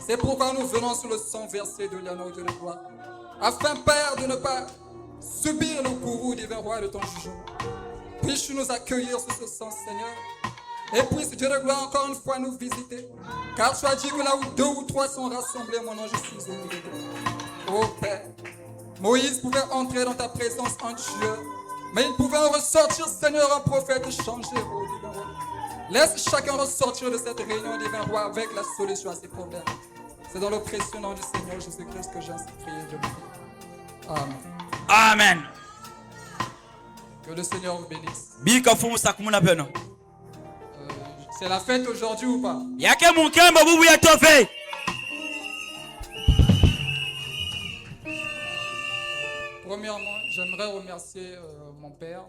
C'est pourquoi nous venons sous le sang versé de l'agneau de gloire, afin, Père, de ne pas subir le courroux divin roi de ton jugement. Puisses-tu nous accueillir sous ce sang, Seigneur, et puisse Dieu de gloire encore une fois nous visiter, car tu as dit que là où 2 ou 3 sont rassemblés, mon ange, je suis au milieu d'eux. Oh Père, Moïse pouvait entrer dans ta présence en Dieu, mais il pouvait en ressortir, Seigneur, un prophète changé, oh divin roi. Laisse chacun ressortir de cette réunion, divin roi, avec la solution à ses problèmes. C'est dans le précieux nom du Seigneur Jésus-Christ que j'ai ainsi prié, Dieu. Amen. Amen. Que le Seigneur vous bénisse. C'est la fête aujourd'hui ou pas? Premièrement, j'aimerais remercier mon père,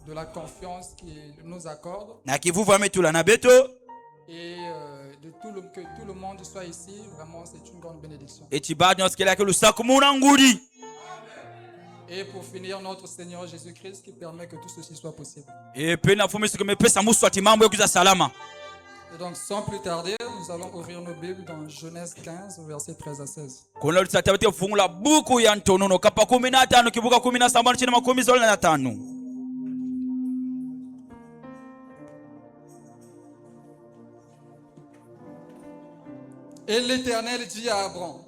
de la confiance qu'il nous accorde et que tout le monde soit ici. Vraiment, c'est une grande bénédiction. Et pour finir, notre Seigneur Jésus-Christ qui permet que tout ceci soit possible. Et donc, sans plus tarder, nous allons ouvrir nos Bibles dans Genèse 15, versets 13 à 16. Et l'Éternel dit à Abraham,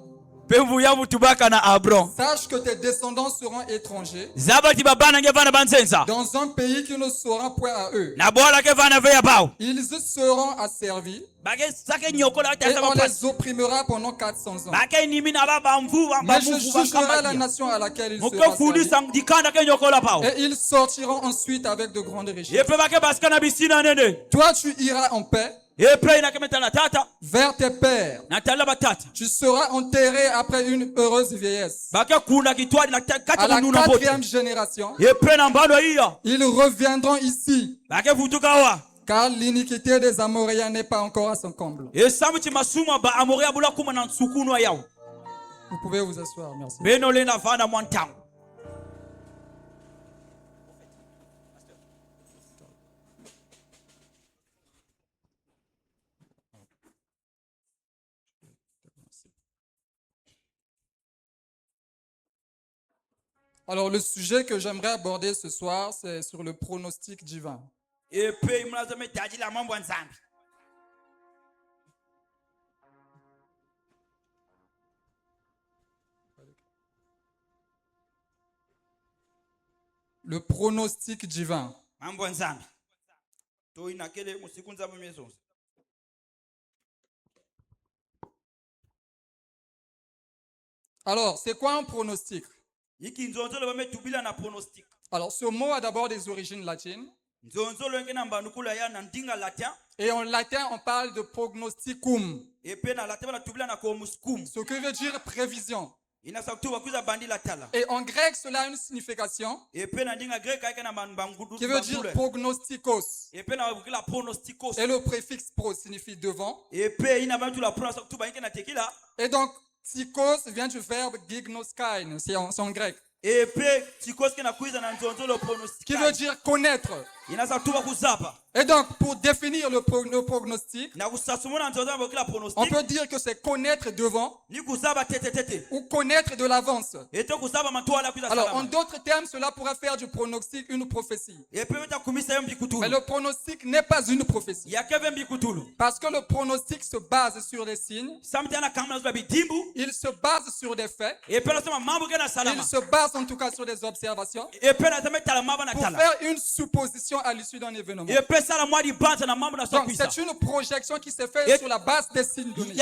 sache que tes descendants seront étrangers dans un pays qui ne sera point à eux. Ils seront asservis et on les opprimera pendant 400 ans. Mais je jugerai la nation à laquelle ils seront servis, et ils sortiront ensuite avec de grandes richesses. Toi, tu iras en paix vers tes pères. Tu seras enterré après une heureuse vieillesse. À la 4e génération, ils reviendront ici, car l'iniquité des Amoréens n'est pas encore à son comble. Vous pouvez vous asseoir, merci. Alors, le sujet que j'aimerais aborder ce soir, c'est sur le pronostic divin. Le pronostic divin. Alors, c'est quoi un pronostic? Alors, ce mot a d'abord des origines latines. Et en latin, on parle de prognosticum, ce que veut dire prévision. Et en grec, cela a une signification qui veut dire prognostikos. Et le préfixe pro signifie devant. Et donc, tikos vient du verbe gignoskain, c'est en grec, qui veut dire connaître. Et donc, pour définir le prognostic, on peut dire que c'est connaître devant ou connaître de l'avance. Alors, en d'autres termes, cela pourrait faire du pronostic une prophétie. Mais le pronostic n'est pas une prophétie. Parce que le pronostic se base sur des signes. Il se base sur des faits. Il se base en tout cas sur des observations. Pour faire une supposition à l'issue d'un événement. Donc, c'est une projection qui s'est faite sur la base des signes donnés.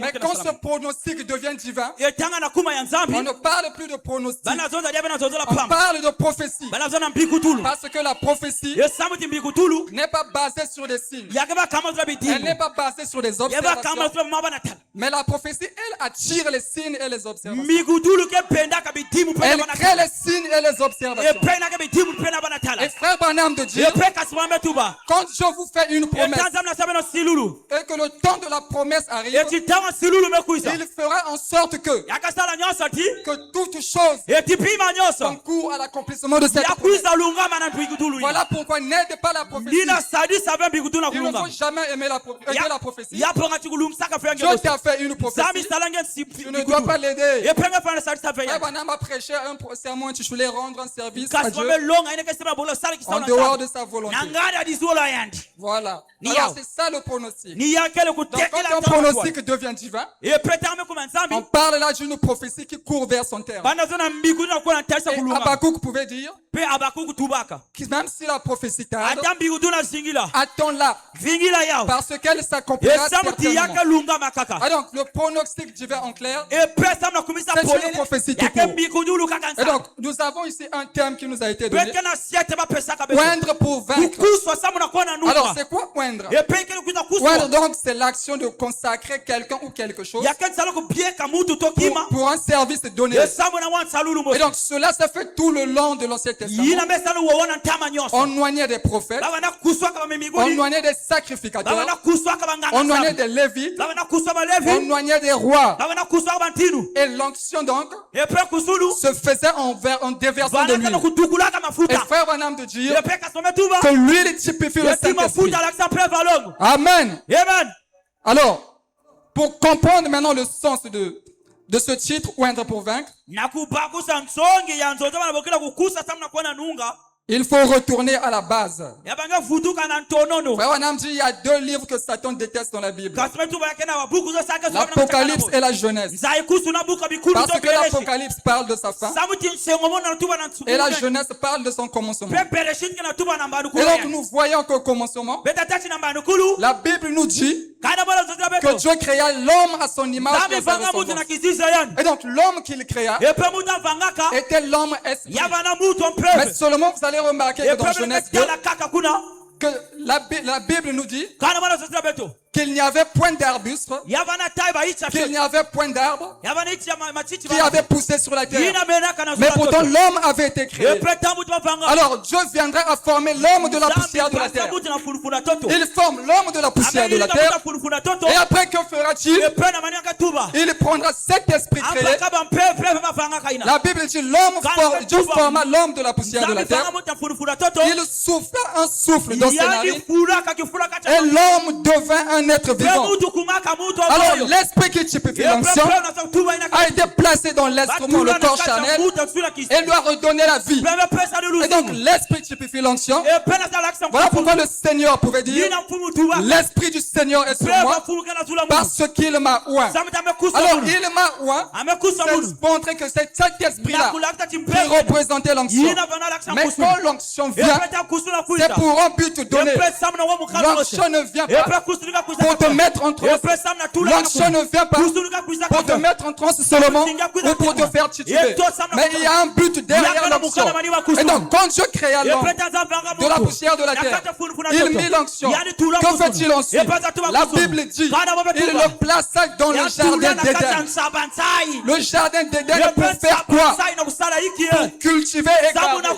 Mais quand ce pronostic devient divin, on ne parle plus de pronostic, on parle de prophétie. Parce que la prophétie n'est pas basée sur des signes, elle n'est pas basée sur des observations, mais la prophétie, elle attire les signes et les observations. Elle crée les signes et les observations. Et frère Branham de dire, quand je vous fais une promesse et que le temps de la promesse arrive, il fera en sorte que toute chose concourt à l'accomplissement de cette promesse. Voilà pourquoi n'aide pas la prophétie. Il ne faut jamais aimer la prophétie. Dieu t'a fait une prophétie. Tu ne dois pas l'aider. Frère Branham a prêché un sermon intitulé Rendre un service à Dieu en dehors de sa volonté. Voilà. Alors c'est ça le pronostic. Donc quand un pronostic devient divin, on parle là d'une prophétie qui court vers son terme. Et Habakkuk pouvait dire, même si la prophétie tarde, attends-la, parce qu'elle s'accomplira certainement. Donc le pronostic divin en clair, c'est une prophétie qui court. Et donc nous avons ici un terme qui nous a été donné. Oindre pour vaincre. Alors c'est quoi oindre? Oindre donc c'est l'action de consacrer quelqu'un ou quelque chose pour un service donné. Et donc cela se fait tout le long de l'Ancien Testament. On oignait des prophètes, on oignait des sacrificateurs, on oignait des lévites, on oignait des rois. Et l'onction donc se faisait en déversant de l'huile. Et frère Branham de dire que l'huile typifie le Saint-Esprit. Amen. Alors, pour comprendre maintenant le sens de ce titre, Oindre pour vaincre, il faut retourner à la base. Frère Branham dit il y a deux livres que Satan déteste dans la Bible. L'Apocalypse et la Genèse. Parce que l'Apocalypse parle de sa fin et la Genèse parle de son commencement. Et donc nous voyons qu'au commencement, la Bible nous dit que Dieu créa l'homme à son image et sa ressemblance. Et donc l'homme qu'il créa était l'homme esprit. Mais seulement vous allez remarquer que dans Genèse 2, que la Bible nous dit qu'il n'y avait point d'arbuste, qu'il n'y avait point d'arbre qui avait poussé sur la terre. Mais pourtant l'homme avait été créé. Alors Dieu viendra à former l'homme de la poussière de la terre. Il forme l'homme de la poussière de la terre. Et après que fera-t-il? Il prendra cet esprit créé. La Bible dit Dieu forma l'homme de la poussière de la terre. Il souffla un souffle dans ses narines et l'homme devint un être vivant. Alors l'esprit qui typifie l'onction a été placé dans l'instrument, le corps charnel, et doit redonner la vie. Et donc l'esprit typifie l'onction. Voilà pourquoi le Seigneur pouvait dire l'esprit du Seigneur est sur moi parce qu'il m'a oint. Alors il m'a oint, c'est montrer que c'est cet esprit-là qui représentait l'onction. Mais quand l'onction vient, c'est pour un but donné. L'onction ne vient pas pour te mettre en transe. L'onction ne vient pas pour te mettre en transe seulement ou pour te faire tituber. Mais il y a un but derrière l'onction. Et donc quand Dieu créa l'homme de la poussière de la terre, il mit l'onction. Que fait-il ensuite? La Bible dit il le plaça dans le jardin d'Éden. Le jardin d'Éden pour faire quoi? Pour cultiver et garder.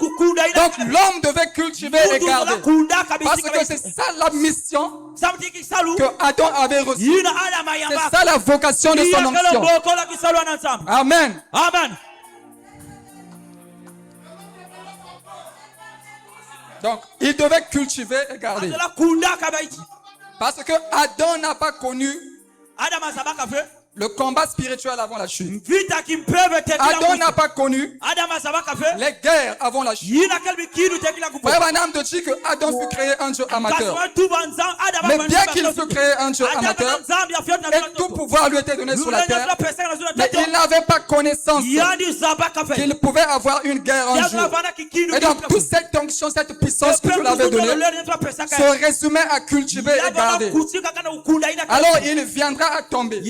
Donc l'homme devait cultiver et garder. Parce que c'est ça la mission que Adam avait reçue. C'est ça la vocation de son onction. Amen. Donc il devait cultiver et garder. Parce que Adam n'a pas connu le combat spirituel avant la chute. Adam n'a pas connu les guerres avant la chute. Frère Branham te dit que Adam fut créé un Dieu amateur. Mais bien qu'il fut créé un Dieu amateur, et tout pouvoir lui était donné sur la terre, mais il n'avait pas connaissance qu'il pouvait avoir une guerre un jour. Et donc toute cette onction, cette puissance que Dieu l'avait donnée se résumait à cultiver et garder. Alors il viendra à tomber.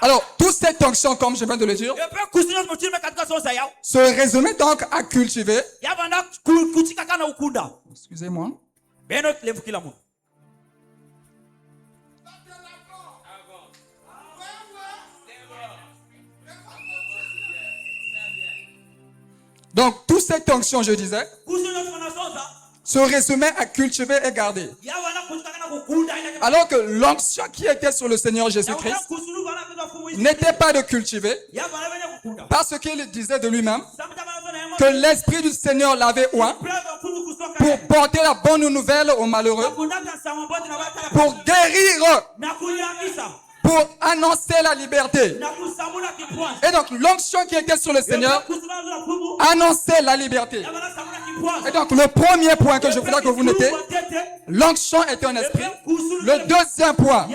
Alors, toute cette onction, comme je viens de le dire, se résumait donc à cultiver. Excusez-moi. cette onction, je disais, se résumait à cultiver et garder. Alors que l'onction qui était sur le Seigneur Jésus-Christ n'était pas de cultiver, parce qu'il disait de lui-même que l'Esprit du Seigneur l'avait oint pour porter la bonne nouvelle aux malheureux, pour guérir, pour annoncer la liberté. Et donc l'onction qui était sur le Seigneur annonçait la liberté. Et donc le premier point que je voudrais que vous notez, l'onction est un esprit. Le deuxième point,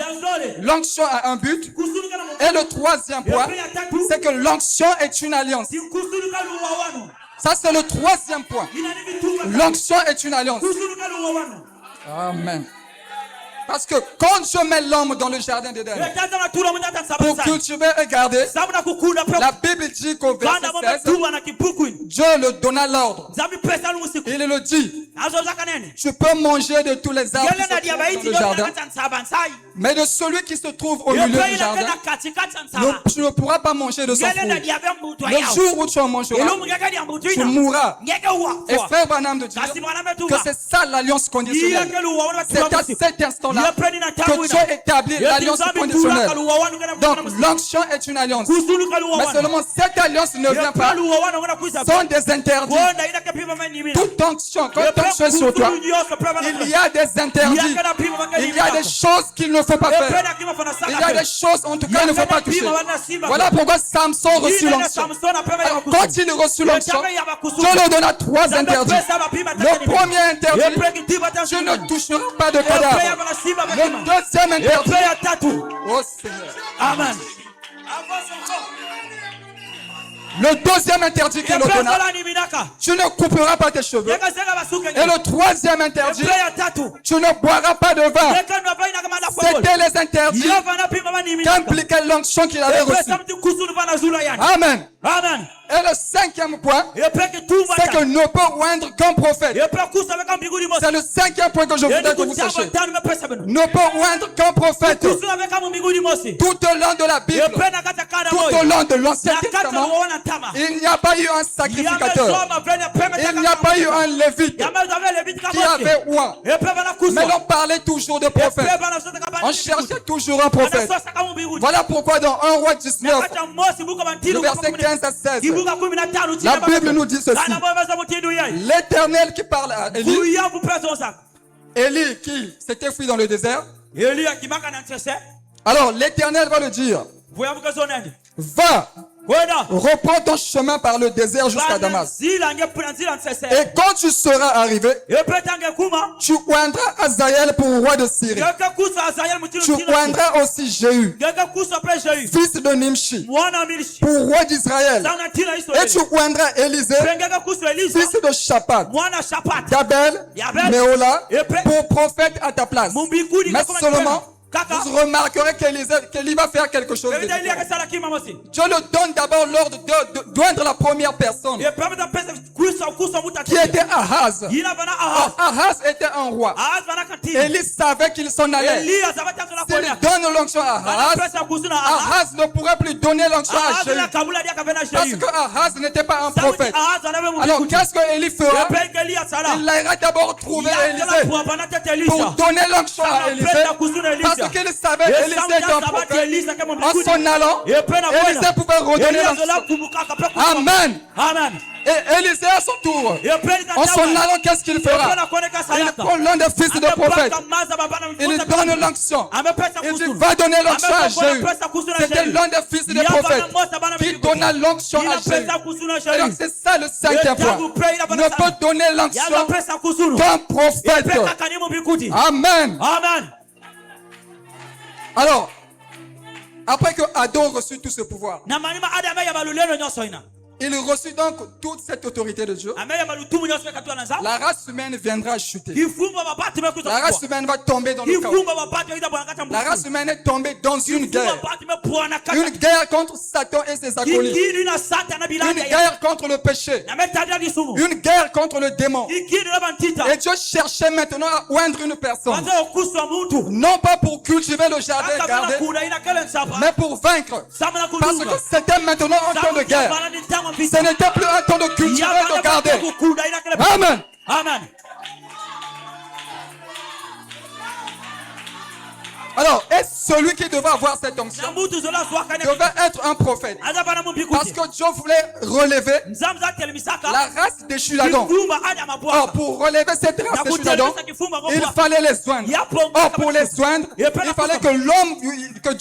l'onction a un but. Et le troisième point, c'est que l'onction est une alliance. Ça, c'est le troisième point. L'onction est une alliance. Amen. Parce que quand je mets l'homme dans le jardin d'Éden pour cultiver et garder, la Bible dit qu'au verset 16, Dieu le donna l'ordre. Il le dit, tu peux manger de tous les arbres qui se trouvent dans le jardin, mais de celui qui se trouve au milieu du jardin, tu ne pourras pas manger de son fruit. Le jour où tu en mangeras, tu mourras. Et frère Branham de dire que c'est ça l'alliance conditionnelle. C'est à cet instant que Dieu établit l'alliance conditionnelle. Donc l'onction est une alliance. Mais seulement cette alliance ne vient pas sans des interdits. Toute onction, quand l'onction est sur toi, il y a des interdits. Il y a des choses qu'il ne faut pas faire. Il y a des choses en tout cas qu'il ne faut pas toucher. Voilà pourquoi Samson reçut l'onction. Alors quand il reçut l'onction, Dieu lui donna 3 interdits. Le premier interdit, tu ne toucheras pas de cadavre. Le deuxième interdit. Oh Seigneur. Amen. Le deuxième interdit qu'il le donna, tu ne couperas pas tes cheveux. Et le troisième interdit, tu ne boiras pas de vin. C'était les interdits qu'impliquait l'onction qu'il avait reçue. Amen. Amen. Et le cinquième point, c'est que ne peut oindre qu'un prophète. C'est le cinquième point que je voudrais que vous sachiez. Ne peut oindre qu'un prophète. Tout au long de la Bible, tout au long de l'Ancien Testament, il n'y a pas eu un sacrificateur. Il n'y a pas eu un lévite qui avait oint. Mais on parlait toujours de prophète. On cherchait toujours un prophète. Voilà pourquoi dans 1 Roi 19, le verset 15 à 16, la Bible nous dit ceci. L'Éternel qui parle à Élie, Élie qui s'était fui dans le désert. Alors l'Éternel va le dire, va, reprends ton chemin par le désert jusqu'à Damas. Et quand tu seras arrivé, tu oindras Azaël pour roi de Syrie. Tu oindras aussi Jéhu, fils de Nimshi, pour roi d'Israël. Et tu oindras Élisée, fils de Shaphat, d'Abel, Méola, pour prophète à ta place. Mais seulement, vous remarquerez qu'Élie va faire quelque chose de différent. Dieu le donne d'abord l'ordre d'oindre la première personne, qui était Ahaz. Ahaz était un roi. Élie savait qu'il s'en allait. S'il donne l'onction à Ahaz, Ahaz ne pourrait plus donner l'onction à Jéhu, parce que Ahaz n'était pas un prophète. Alors qu'est-ce que Élie fera? Il ira d'abord trouver Élisée pour donner l'onction à Élisée, parce qu'il savait Élisée était un prophète. En s'en allant, Élisée pouvait redonner l'onction. Amen. Amen. Et Élisée à son tour, en s'en allant, qu'est-ce qu'il fera? Il prend l'un des fils de prophète, il lui donne l'onction. Il dit, va donner l'onction à Jéhu. C'était l'un des fils de prophète qui donna l'onction à Jéhu. Et donc c'est ça le cinquième point. Ne peut donner l'onction qu'un prophète. Amen. Amen. Alors, après que Adam reçut tout ce pouvoir, il reçut donc toute cette autorité de Dieu. La race humaine viendra à chuter. La race humaine va tomber dans le chaos. La race humaine est tombée dans une guerre. Une guerre contre Satan et ses acolytes. Une guerre contre le péché. Une guerre contre le démon. Et Dieu cherchait maintenant à oindre une personne. Non pas pour cultiver le jardin gardé, mais pour vaincre. Parce que c'était maintenant un temps de guerre. Ce n'était plus un temps de cultiver, de garder. Amen. Amen. Alors, est-ce celui qui devait avoir cette onction devait être un prophète? Parce que Dieu voulait relever la race des Chuladons. Or, pour relever cette race des Chuladons, il fallait les soindre. Or, pour les soindre, il fallait que l'homme que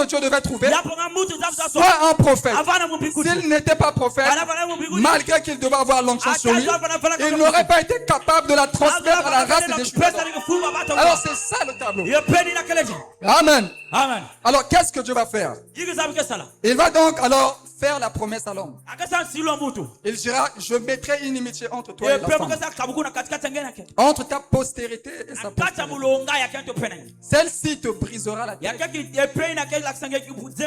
Dieu devait trouver soit un prophète. S'il n'était pas prophète, malgré qu'il devait avoir l'onction sur lui, il n'aurait pas été capable de la transmettre à la race des Chuladons. Alors, c'est ça le tableau. Amen. Amen. Alors, qu'est-ce que Dieu va faire? Il va donc alors faire la promesse à l'homme. Il dira, je mettrai une inimitié entre toi et la femme, entre ta postérité et sa postérité. Celle-ci te brisera la tête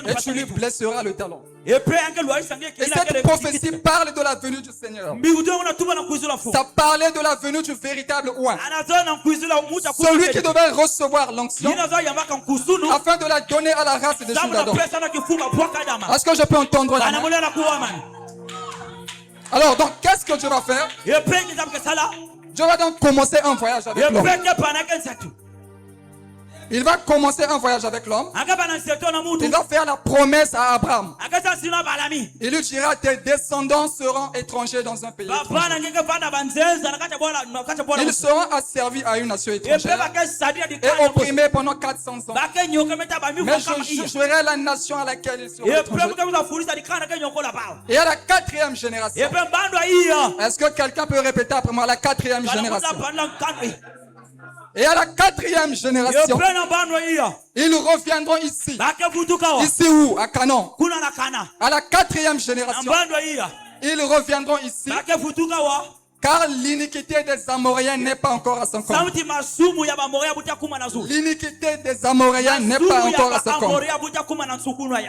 et tu lui blesseras le talon. Et cette prophétie parle de la venue du Seigneur. Ça parlait de la venue du véritable oint. Celui qui devait recevoir l'onction afin de la donner à la race des Chuladons. Est-ce que je peux entendre la main? Alors, donc, qu'est-ce que Dieu va faire? Dieu va donc commencer un voyage avec l'homme. Il va commencer un voyage avec l'homme. Il va faire la promesse à Abraham. Il lui dira, tes descendants seront étrangers dans un pays étranger. Ils seront asservis à une nation étrangère et opprimés pendant 400 ans. Mais je jugerai la nation à laquelle ils seront étrangers. Et à la 4e génération. Est-ce que quelqu'un peut répéter après moi, la 4e génération? Et à la 4e génération, ils reviendront ici. Ici où? À Canaan. À la 4e génération, ils reviendront ici. Car l'iniquité des Amoréens n'est pas encore à son comble. L'iniquité des Amoréens n'est pas encore à son comble.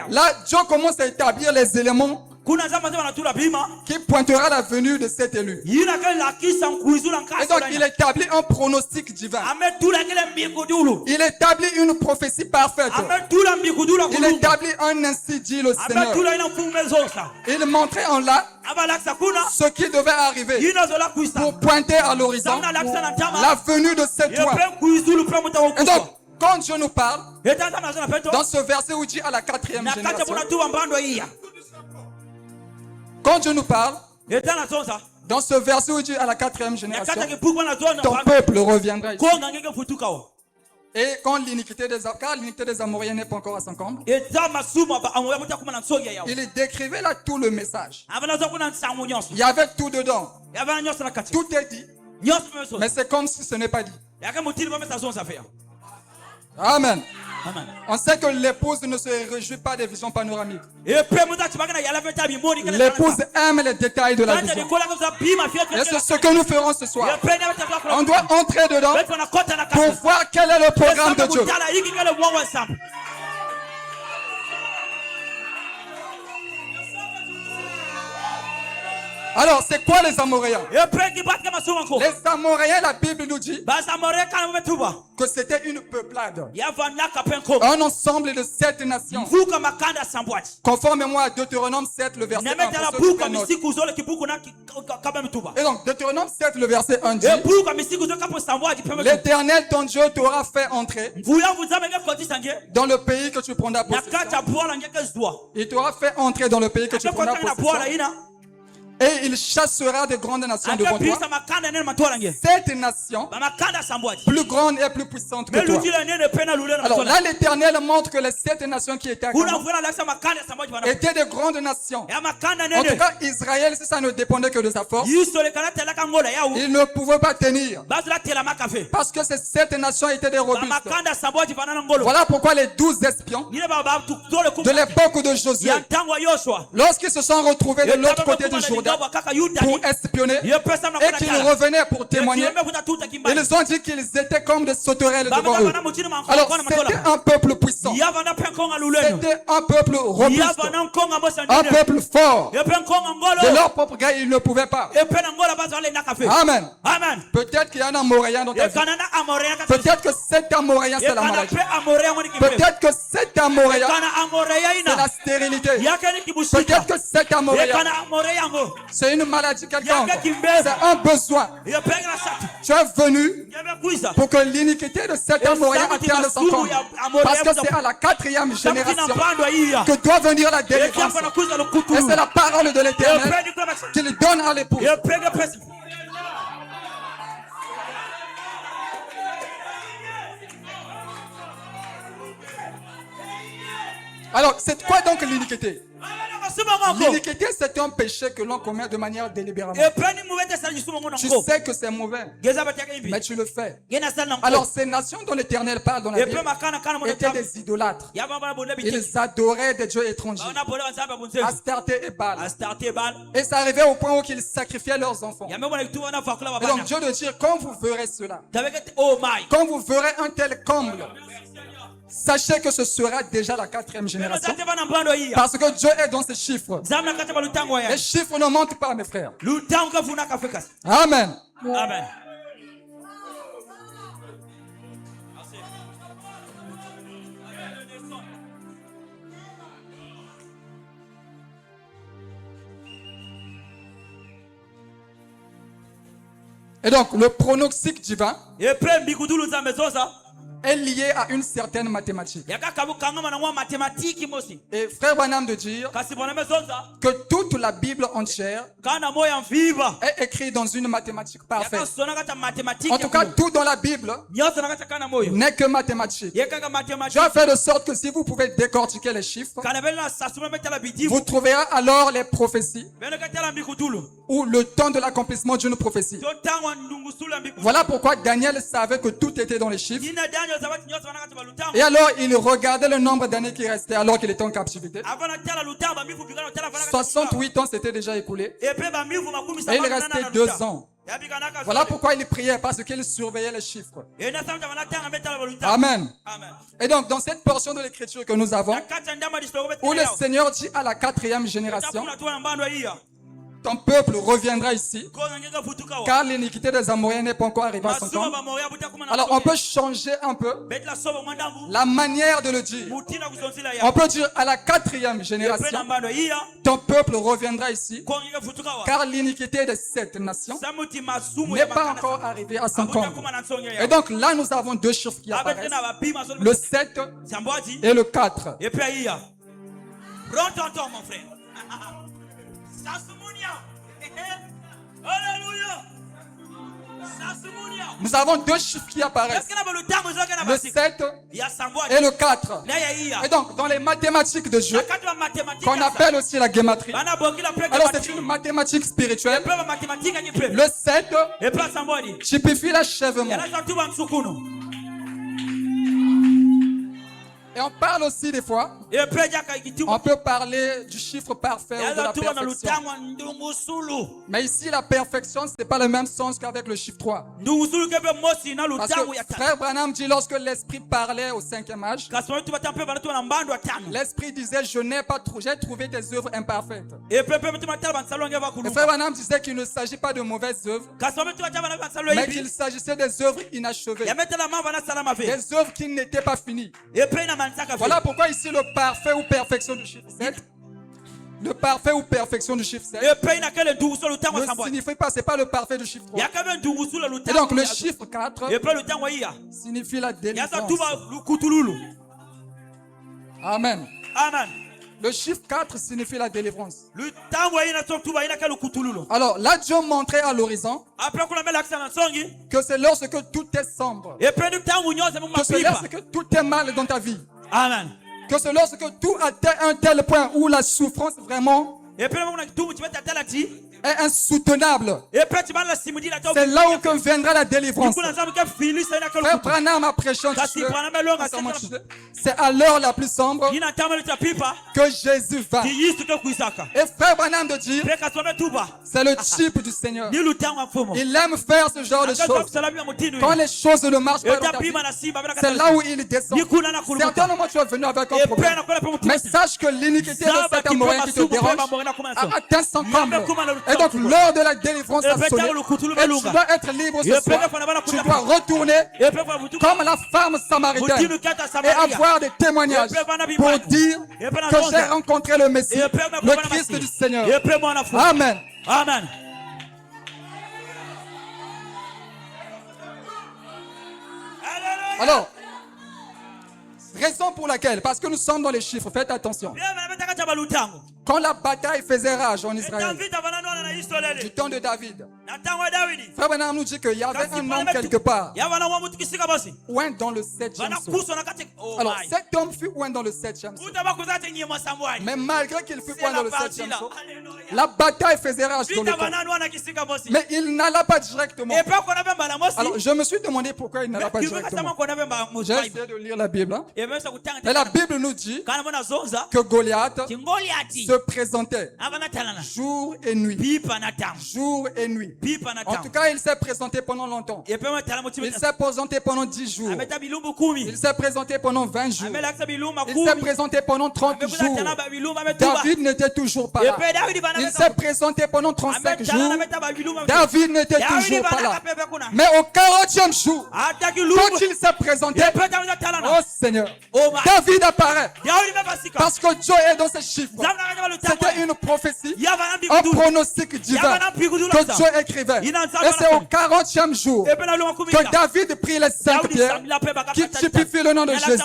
Là, Dieu commence à établir les éléments qui pointera la venue de cet élu. Et donc il établit un pronostic divin. Il établit une prophétie parfaite. Il établit un ainsi dit le Seigneur. Il montrait en là ce qui devait arriver pour pointer à l'horizon la venue de cet oint. Et donc quand Dieu nous parle dans ce verset où il dit à la 4e génération, quand Dieu nous parle, dans ce verset où il dit à la 4e génération, ton peuple reviendra ici. Et quand l'iniquité des Amoréens n'est pas encore à son comble, il décrivait là tout le message. Il y avait tout dedans. Tout est dit. Mais c'est comme si ce n'est pas dit. Amen. On sait que l'épouse ne se réjouit pas des visions panoramiques. L'épouse aime les détails de la vision. Et c'est ce que nous ferons ce soir. On doit entrer dedans pour voir quel est le programme de Dieu. Alors, c'est quoi les Amoréens? Les Amoréens, la Bible nous dit que c'était une peuplade, un ensemble de 7 nations. Conformément à Deutéronome 7, le verset 1. Et donc, Deutéronome 7, le verset 1 dit: l'Éternel ton Dieu t'aura fait entrer dans le pays que tu prendras possession. Il t'aura fait entrer dans le pays que tu prendras possession. Et il chassera des grandes nations devant toi. Cette nation, plus grande et plus puissante que toi. Alors là, l'Éternel montre que les 7 nations qui étaient à Canaan étaient de grandes nations. En tout cas, Israël, si ça ne dépendait que de sa force, il ne pouvait pas tenir. Parce que ces 7 nations étaient des robustes. Voilà pourquoi les 12 espions de l'époque de Josué, lorsqu'ils se sont retrouvés de l'autre côté du Jourdain, pour espionner et qu'ils revenaient pour témoigner. Ils ont dit qu'ils étaient comme des sauterelles devant eux. Alors c'était un peuple puissant. C'était un peuple robuste. Un peuple fort. De leur propre gars, ils ne pouvaient pas. Amen. Peut-être qu'il y a un Amoréen dans ta vie. Peut-être que cet Amoréen, c'est la maladie. Peut-être que cet Amoréen, c'est la stérilité. Peut-être que cet Amoréen, c'est une maladie quelconque. C'est un besoin. Tu es venu pour que l'iniquité de cet Amoréen atteigne son comble. Parce que c'est à la 4e génération que doit venir la délivrance. Et c'est la parole de l'Éternel qu'il donne à l'épouse. Alors, c'est quoi donc l'iniquité? L'iniquité, c'est un péché que l'on commet de manière délibérément. Tu sais que c'est mauvais, mais tu le fais. Alors, ces nations dont l'Éternel parle dans la Bible étaient des idolâtres. Ils adoraient des dieux étrangers, Astarté et Baal. Et ça arrivait au point où ils sacrifiaient leurs enfants. Et donc, Dieu de dire, quand vous verrez cela, quand vous verrez un tel comble, sachez que ce sera déjà la 4e génération. Parce que Dieu est dans ses chiffres. Les chiffres ne mentent pas, mes frères. Amen. Amen. Et donc, le pronostic divin est lié à une certaine mathématique. Et frère Branham de dire que toute la Bible entière est écrite dans une mathématique parfaite. En tout cas, tout dans la Bible n'est que mathématique. Dieu a fait de sorte que si vous pouvez décortiquer les chiffres, vous trouverez alors les prophéties ou le temps de l'accomplissement d'une prophétie. Voilà pourquoi Daniel savait que tout était dans les chiffres. Et alors il regardait le nombre d'années qui restaient alors qu'il était en captivité. 68 ans s'étaient déjà écoulés. Et il restait 2 ans. Voilà pourquoi il priait, parce qu'il surveillait les chiffres. Amen. Et donc dans cette portion de l'écriture que nous avons, où le Seigneur dit à la 4e génération, ton peuple reviendra ici, car l'iniquité des Amoréens n'est pas encore arrivée à son temps. Alors on peut changer un peu la manière de le dire. On peut dire à la 4e génération, ton peuple reviendra ici, car l'iniquité de cette nation n'est pas encore arrivée à son comble. Et donc là nous avons 2 chiffres qui apparaissent, le 7 et le 4. Prends ton temps, mon frère. Nous avons 2 chiffres qui apparaissent, le 7 et le 4. Et donc dans les mathématiques de Dieu, qu'on appelle aussi la guématrie, alors c'est une mathématique spirituelle. Le 7 typifie l'achèvement. Et on parle aussi des fois, on peut parler du chiffre parfait ou de la perfection. Mais ici, la perfection, ce n'est pas le même sens qu'avec le chiffre 3. Parce que frère Branham dit, lorsque l'Esprit parlait au 5e âge, l'Esprit disait, j'ai trouvé des œuvres imparfaites. Et frère Branham disait qu'il ne s'agit pas de mauvaises œuvres, mais qu'il s'agissait des œuvres inachevées, des œuvres qui n'étaient pas finies. Voilà pourquoi ici le parfait ou perfection du chiffre 7, le parfait ou perfection du chiffre 7 ne signifie pas, c'est pas le parfait du chiffre 3. Et donc le chiffre 4 signifie la délivrance. Amen. Amen. Le chiffre 4 signifie la délivrance. Alors là, Dieu montrait à l'horizon que c'est lorsque tout est sombre, que c'est lorsque tout est mal dans ta vie. Amen. Que c'est lorsque tout atteint un tel point où la souffrance vraiment est insoutenable. C'est là où que viendra la délivrance. Frère Branham a prêché. C'est à l'heure la plus sombre que Jésus va. Et Frère Branham de dire, c'est le type du Seigneur. Il aime faire ce genre de choses. Quand les choses ne marchent pas, c'est là où il descend. Certainement tu es venu avec un problème. Mais sache que l'iniquité de cet amoureux qui te dérange a atteint son comble. Et donc l'heure de la délivrance a sonné. Et tu dois être libre ce soir. Tu dois retourner comme la femme samaritaine et avoir des témoignages pour dire que j'ai rencontré le Messie, le Christ du Seigneur. Amen. Amen. Alors, raison pour laquelle, parce que nous sommes dans les chiffres, faites attention. Quand la bataille faisait rage en Israël, du temps de David, Frère Branham nous dit qu'il y avait un homme quelque part, oint dans le 7e saut. Alors, cet homme fut oint dans le 7e saut. Mais malgré qu'il fut oint dans le 7e saut, la bataille faisait rage dans le camp. Mais il n'alla pas directement. Alors, je me suis demandé pourquoi il n'alla pas directement. J'ai essayé de lire la Bible. Hein? Et la Bible nous dit que Goliath se présentait jour et nuit. Jour et nuit. En tout cas, il s'est présenté pendant longtemps. Il s'est présenté pendant 10 jours. Il s'est présenté pendant 20 jours. Il s'est présenté pendant 30 jours. David n'était toujours pas là. Il s'est présenté pendant 35 jours. David n'était toujours pas là. Mais au 40e jour, quand il s'est présenté, oh Seigneur, David apparaît. Parce que Dieu est dans ses chiffres. C'était une prophétie, un pronostic divin que Dieu écrivait. Et c'est au 40e jour que David prit les 5 pierres qui typifient le nom de Jésus.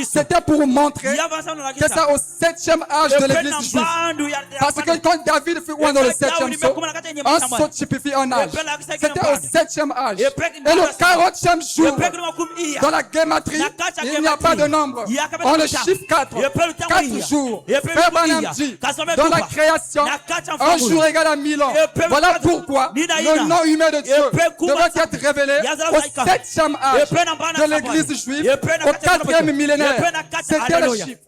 C'était pour montrer que c'est au 7e âge de l'église juive. Parce que quand David fut oint dans le 7e saut, un saut typifie un âge. C'était au 7e âge. Et le 40e jour, dans la guématrie, il n'y a pas de nombre. On le chiffre 4. 4 jours. Frère Branham dit, dans la création, un jour égale à 1000 ans. Voilà pourquoi le nom humain de Dieu devrait être révélé au 7e âge de l'église juive, au 4e millénaire. C'était le chiffre.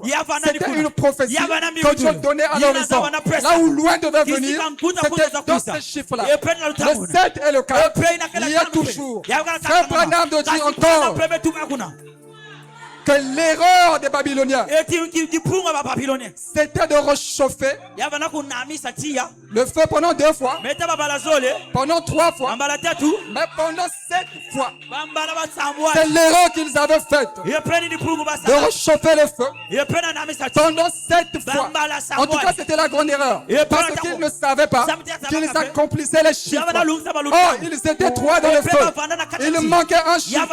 C'était une prophétie que Dieu donnait à l'horizon. Là où loin devait venir, c'était dans ces chiffres-là. Le 7 et le 4, il y a toujours. Frère Branham de dire encore que l'erreur des Babyloniens, c'était de réchauffer le feu pendant 2 fois, pendant 3 fois, mais pendant 7 fois. C'est l'erreur qu'ils avaient faite de réchauffer le feu pendant 7 fois. En tout cas, c'était la grande erreur. Parce qu'ils ne savaient pas qu'ils accomplissaient les chiffres. Oh, ils étaient 3 dans le feu. Il manquait un chiffre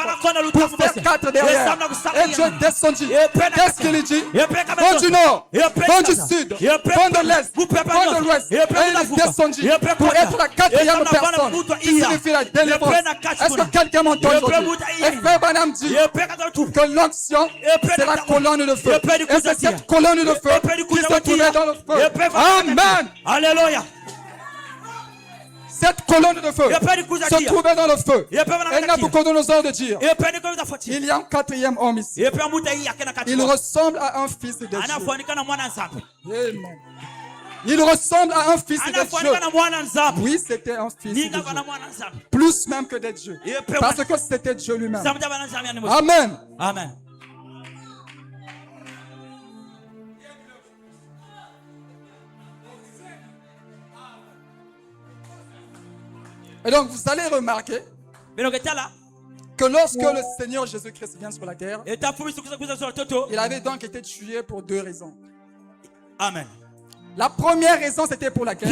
pour faire 4 derrière. Et Dieu descendit. Qu'est-ce qu'il dit? Vent du nord, vent du sud, vent de l'est, vent de l'ouest. Et il est descendu pour être la 4e personne qui signifie la délivrance. Est-ce que quelqu'un m'entend aujourd'hui? Et Frère Branham dit que l'onction, c'est la colonne de feu. Et c'est cette colonne de feu qui se trouvait dans le feu. Amen. Alléluia. Cette colonne de feu se trouvait dans le feu. Et Nabucodonosor de dire, il y a un 4e homme ici. Il ressemble à un fils de Dieu. Amen. Il ressemble à un fils de Dieu. Oui, c'était un fils de Dieu. Plus même que des dieux. Parce que c'était Dieu lui-même. Amen. Amen. Et donc vous allez remarquer que lorsque le Seigneur Jésus-Christ vient sur la terre, il avait donc été tué pour 2 raisons. Amen. La première raison, c'était pour laquelle?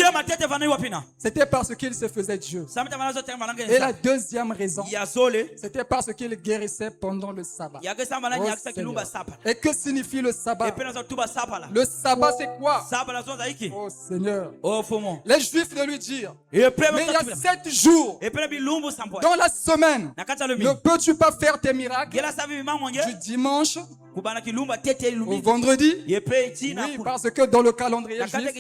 C'était parce qu'il se faisait Dieu. Et la deuxième raison, c'était parce qu'il guérissait pendant le sabbat. Et que signifie le sabbat? Le sabbat, c'est quoi? Oh Seigneur. Les Juifs de lui dire, mais il y a 7 jours dans la semaine. Ne peux-tu pas faire tes miracles du dimanche au vendredi. Oui, parce que dans le calendrier juif,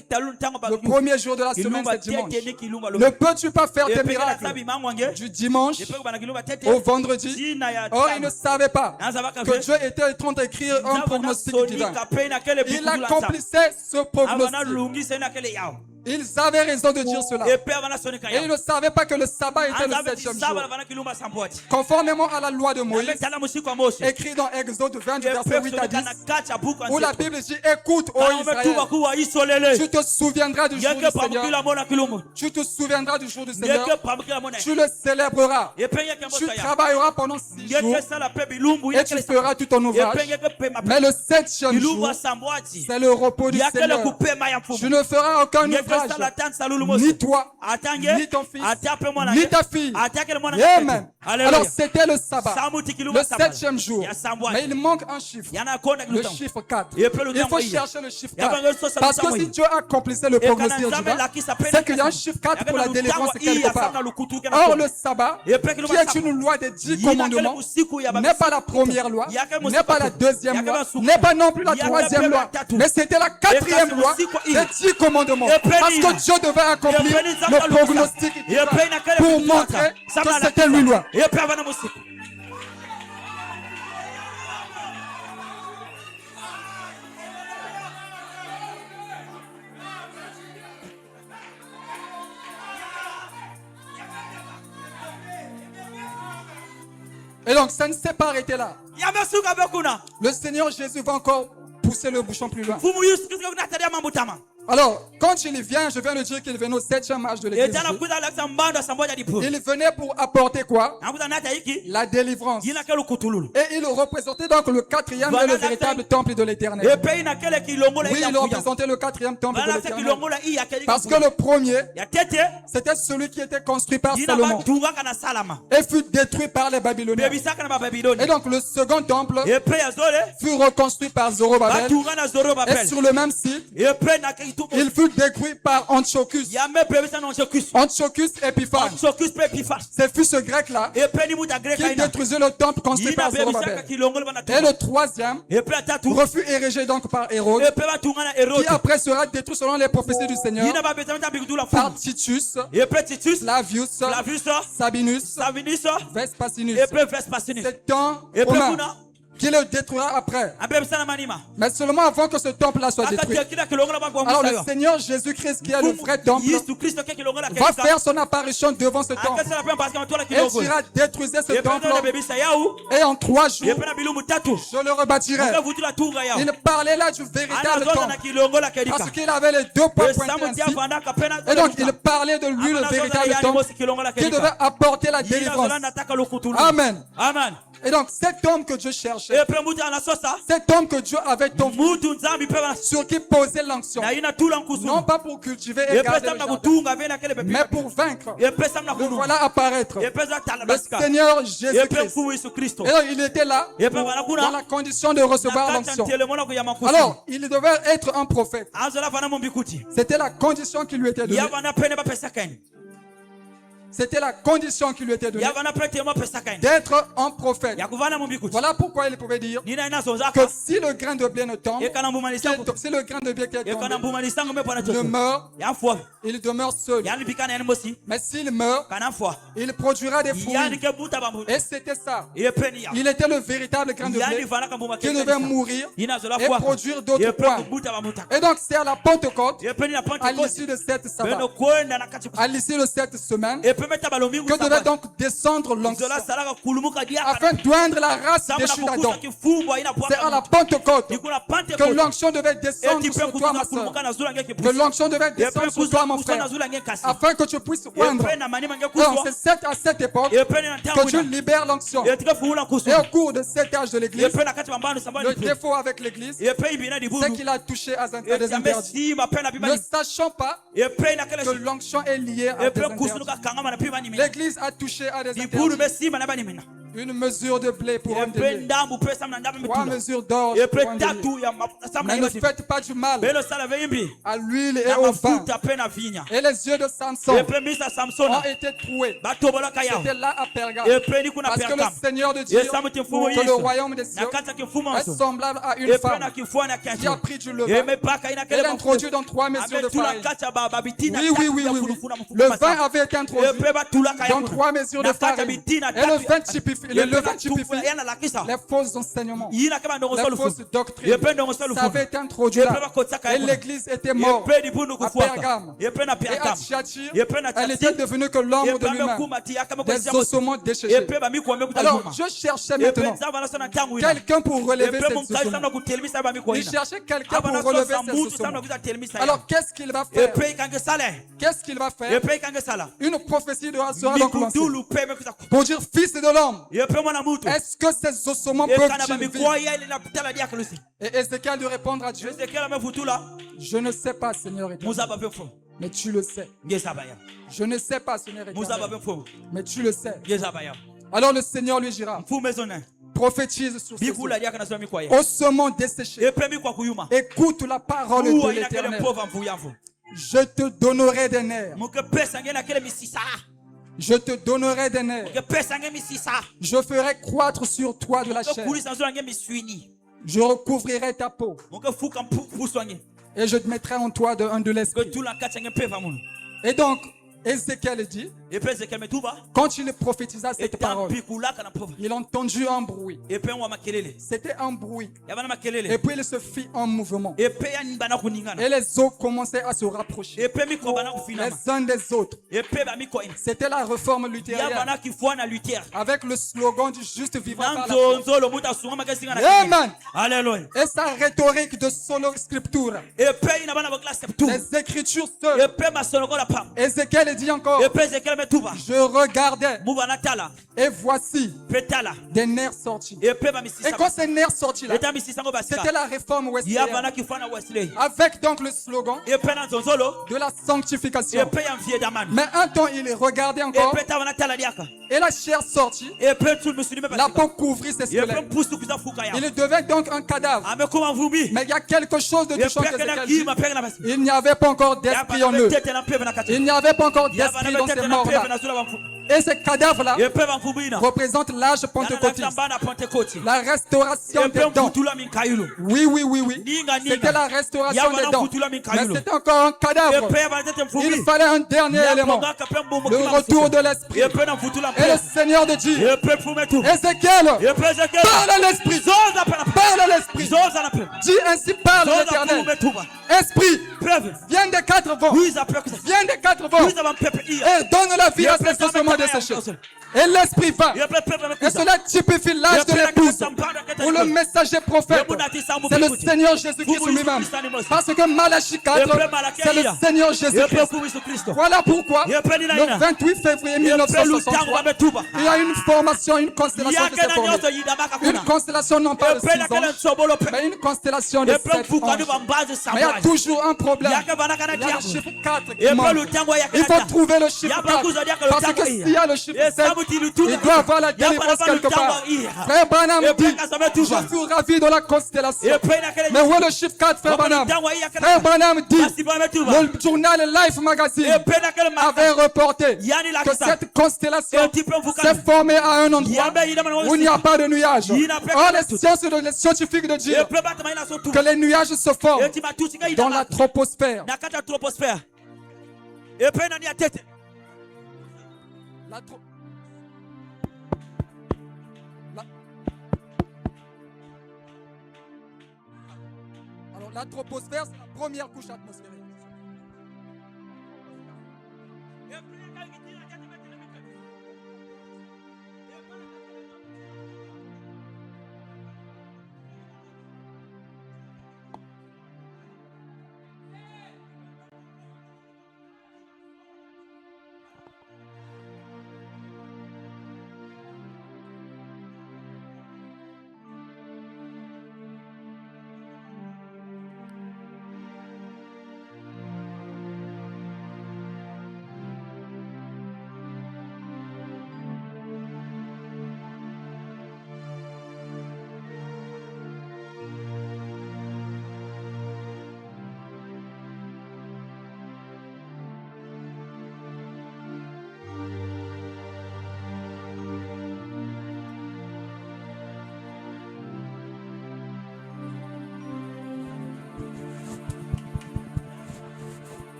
le premier jour de la semaine, c'est dimanche. Ne peux-tu pas faire tes miracles du dimanche au vendredi? Or, il ne savait pas que Dieu était en train d'écrire un prognostic divin. Il accomplissait ce prognostic. Ils avaient raison de dire cela. Et ils ne savaient pas que le sabbat était le 7e jour. Conformément à la loi de Moïse, écrit dans Exode 20, verset 8 à 10, où la Bible dit: écoute, ô Israël, tu te souviendras du jour du Seigneur. Tu te souviendras du jour du Seigneur. Tu le célébreras. Tu travailleras pendant 6 jours et tu feras tout ton ouvrage. Mais le 7e jour, c'est le repos du Seigneur. Tu ne feras aucun ouvrage. Ni toi, ni ton fils, ni ta fille. Amen. Alors c'était le sabbat, le 7e jour. Mais il manque un chiffre, le chiffre 4. Il faut chercher le chiffre 4. Parce que si Dieu accomplissait le prognostic divin, c'est qu'il y a un chiffre 4 pour la délivrance quelque part. Or le sabbat, qui est une loi des 10 commandements, n'est pas la première loi, n'est pas la deuxième loi, n'est pas non plus la troisième loi, mais c'était la 4e loi des 10 commandements. Parce que Dieu devait accomplir le prognostic pour montrer que c'était lui loi. Et donc ça ne s'est pas arrêté là. Le Seigneur Jésus va encore pousser le bouchon plus loin. Alors, quand il vient, je viens de dire qu'il venait au 7e âge de l'Église. Il venait pour apporter quoi? La délivrance. Et il représentait donc le 4e et le véritable temple de l'Éternel. Oui, il représentait le 4e temple de l'Éternel. Parce que le premier, c'était celui qui était construit par Salomon et fut détruit par les Babyloniens. Et donc le second temple fut reconstruit par Zorobabel. Et sur le même site, il fut détruit par Antiochus. Antiochus Épiphanes. C'est fils ce grec-là qui détruisait le temple construit par Zorobabel. Et le troisième refut érigé donc par Hérode, qui après sera détruit selon les prophéties du Seigneur par Titus, Flavius, Sabinus, Vespasianus. C'est un Romain qui le détruira après. Mais seulement avant que ce temple-là soit détruit. Alors le Seigneur Jésus-Christ, qui est le vrai temple, va faire son apparition devant ce temple. Et il ira détruire ce temple. Et en 3 jours, je le rebâtirai. Il parlait là du véritable temple. Parce qu'il avait les 2 points pointés ainsi. Et donc il parlait de lui, le véritable temple, qui devait apporter la délivrance. Amen. Et donc cet homme que Dieu cherchait, cet homme que Dieu avait tombé, sur qui posait l'onction, non pas pour cultiver et garder le jardin, mais pour vaincre. Le voilà apparaître, le Seigneur Jésus-Christ. Et donc il était là dans la condition de recevoir l'onction. Alors il devait être un prophète. C'était la condition qui lui était donnée. C'était la condition qui lui était donnée d'être un prophète. Voilà pourquoi il pouvait dire que si le grain de blé ne tombe, si le grain de blé qui est tombé ne meurt, il demeure seul. Mais s'il meurt, il produira des fruits. Et c'était ça. Il était le véritable grain de blé qui devait mourir et produire d'autres points. Et donc c'est à la Pentecôte, à l'issue de cette sabbat, à l'issue de cette semaine, que devait donc descendre l'onction afin d'oindre la race déchue d'Adam. C'est à la Pentecôte que l'onction devait descendre sur toi, ma soeur. Que l'onction devait descendre sur toi, mon frère, afin que tu puisses oindre. C'est à cette époque que Dieu libère l'onction. Et au cours de cet âge de l'Église, le défaut avec l'Église, c'est qu'il a touché à des interdits, ne sachant pas que l'onction est liée à des interdits. L'Église a touché à des interdits. Une mesure de blé pour un délai. 3 mesures d'or pour un délai. Mais ne faites pas du mal à l'huile et au vin. Et les yeux de Samson ont été troués. C'était là à Pergame. Parce que le Seigneur de Dieu, que le royaume des cieux est semblable à une femme qui a pris du levain et l'introduit dans 3 mesures de farine. Oui. Le vin avait été introduit dans 3 mesures de farine. Et le vin typifie les faux enseignements, les fausses doctrines. Ça avait été introduit là. Et l'église était morte à Pergame. Et à Thyatire, elle était devenue que l'ombre de lui-même, des ossements déchirés. Alors, je cherchais maintenant quelqu'un pour relever ces ossements. Il cherchait quelqu'un pour relever ces ossements. Alors, qu'est-ce qu'il va faire? Qu'est-ce qu'il va faire? Une prophétie sera donc lancée pour dire fils de l'homme. Est-ce que ces ossements peuvent-ils vivre? Et Ézéchiel de répondre à Dieu, je ne sais pas, Seigneur éternel, mais tu le sais. Je ne sais pas, Seigneur éternel, mais tu le sais. Alors le Seigneur lui dira, prophétise sur ces ossements desséchés. Écoute la parole de l'Éternel. Je te donnerai des nerfs. Je te donnerai des nerfs. Je ferai croître sur toi de la chair. Je recouvrirai ta peau. Et je te mettrai en toi un de l'esprit. Et donc, Ézéchiel dit, quand il prophétisa cette parole, il entendit un bruit. C'était un bruit. Et puis il se fit un mouvement. Et les eaux commençaient à se rapprocher les uns des autres. C'était la réforme luthérienne avec le slogan du juste vivant par la foi. Amen. Alléluia. Et sa rhétorique de solo scripture, les écritures seules. Ézéchiel dit encore, je regardais et voici des nerfs sortis. Et quand ces nerfs sortis là, c'était la réforme wesleyenne avec donc le slogan de la sanctification. Mais un temps il regardait encore et la chair sortit, la peau couvrit ses squelettes. Il devait donc un cadavre. Mais il y a quelque chose de touchant que Ézéchiel dit. Il n'y avait pas encore d'esprit en eux. Il n'y avait pas encore d'esprit dans ces morts-là. Et ces cadavres-là représentent l'âge pentecôtiste, la restauration des dents. Oui. C'était la restauration des dents. Mais c'était encore un cadavre. Il fallait un dernier élément, le retour de l'esprit. Et le Seigneur de Dieu, Ézéchiel, parle à l'esprit. Parle à l'esprit. Dis ainsi, parle à l'Éternel. Esprit, viens des 4 vents. Viens des 4 vents. Et donne la vie à ces ossements desséchés. Et l'esprit va. Et cela typifie l'âge de l'épouse ou le messager prophète. C'est le Seigneur Jésus-Christ lui-même. Parce que Malachie 4, c'est le Seigneur Jésus-Christ. Voilà pourquoi le 28 février 1963, il y a une formation, une constellation qui s'est formée. Une constellation non pas de 6 anges, mais une constellation de 7 anges. Mais il y a toujours un problème. Il y a le chiffre 4 qui manque. Il faut trouver le chiffre 4. Parce que s'il y a le chiffre 7, il doit avoir la délivrance quelque part. Frère Branham dit, je suis ravi de la constellation. Mais où est le chiffre 4, Frère Branham? Frère Branham dit, le journal Life Magazine avait reporté que cette constellation s'est formée à un endroit où il n'y a pas de nuages. Or, les scientifiques de dire que les nuages se forment dans la troposphère. Alors, la troposphère, c'est la première couche atmosphérique.